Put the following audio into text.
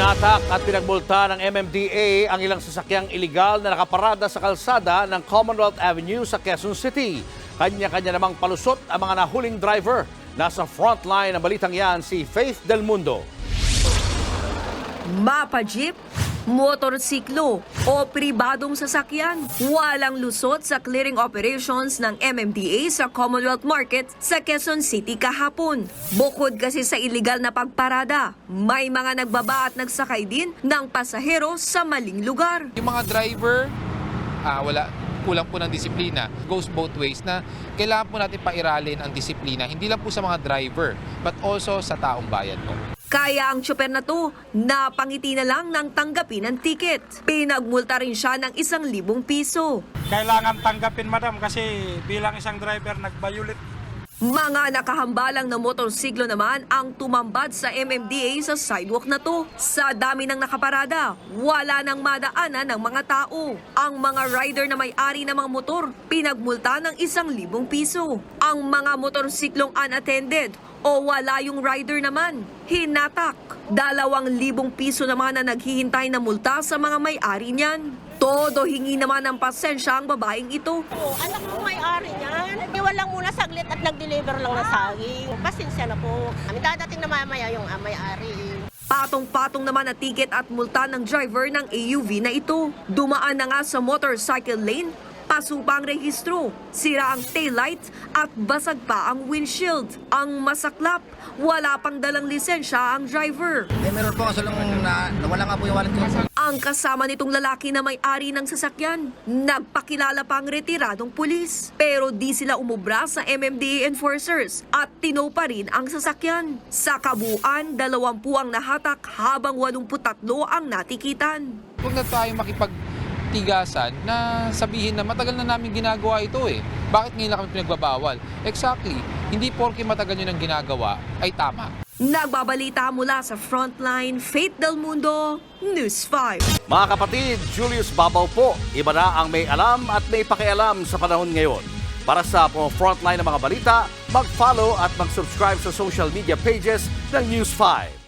Hinatak at pinagmulta ng MMDA ang ilang sasakyang iligal na nakaparada sa kalsada ng Commonwealth Avenue sa Quezon City. Kanya-kanya namang palusot ang mga nahuling driver. Nasa frontline ng balitang yan si Faith Del Mundo. Mapa jeep, motorsiklo o pribadong sasakyan. Walang lusot sa clearing operations ng MMDA sa Commonwealth Market sa Quezon City kahapon. Bukod kasi sa iligal na pagparada, may mga nagbaba at nagsakay din ng pasahero sa maling lugar. Yung mga driver, kulang po ng disiplina. Goes both ways na kailangan po natin pairalin ang disiplina, hindi lang po sa mga driver, but also sa taong bayan po. Kaya ang tsuper na to, napangiti na lang ng tanggapin ang ticket. Pinagmulta rin siya ng 1,000 piso. Kailangan tanggapin, madam, kasi bilang isang driver nag-violate. Mga nakahambalang na motorsiklo naman ang tumambad sa MMDA sa sidewalk na to. Sa dami ng nakaparada, wala nang madaanan ng mga tao. Ang mga rider na may-ari ng mga motor, pinagmulta ng 1,000 piso. Ang mga motorsiklong unattended o wala yung rider naman, hinatak. 2,000 piso naman na naghihintay na multa sa mga may-ari niyan. Todo hingi naman ng pasensya ang babaeng ito. Anak mo may-ari niyan. Iwan lang muna saglit at nag-deliver lang ng saging. Pasensya na po. Dadating na mamaya yung may-ari. Patong-patong naman na ticket at multa ng driver ng AUV na ito. Dumaan na nga sa motorcycle lane, pasupa ang rehistro, sira ang taillight at basag pa ang windshield. Ang masaklap, wala pang dalang lisensya ang driver. Meron po kasi nawala nga po yung wallet ko. Ang kasama nitong lalaki na may-ari ng sasakyan, nagpakilala pa ang retiradong pulis. Pero di sila umubra sa MMDA enforcers at tinow pa rin ang sasakyan. Sa kabuuan, 20 ang nahatak habang 83 ang natikitan. Huwag na tayo makipagtigasan na sabihin na matagal na namin ginagawa ito eh. Bakit ngayon lang kami pinagbabawal? Exactly, hindi porke matagal nyo nang ginagawa ay tama. Nagbabalita mula sa Frontline, Faith Del Mundo, News 5. Mga kapatid, Julius Babaw po. Iba na ang may alam at may pakialam sa panahon ngayon. Para sa frontline ng mga balita, mag-follow at mag-subscribe sa social media pages ng News 5.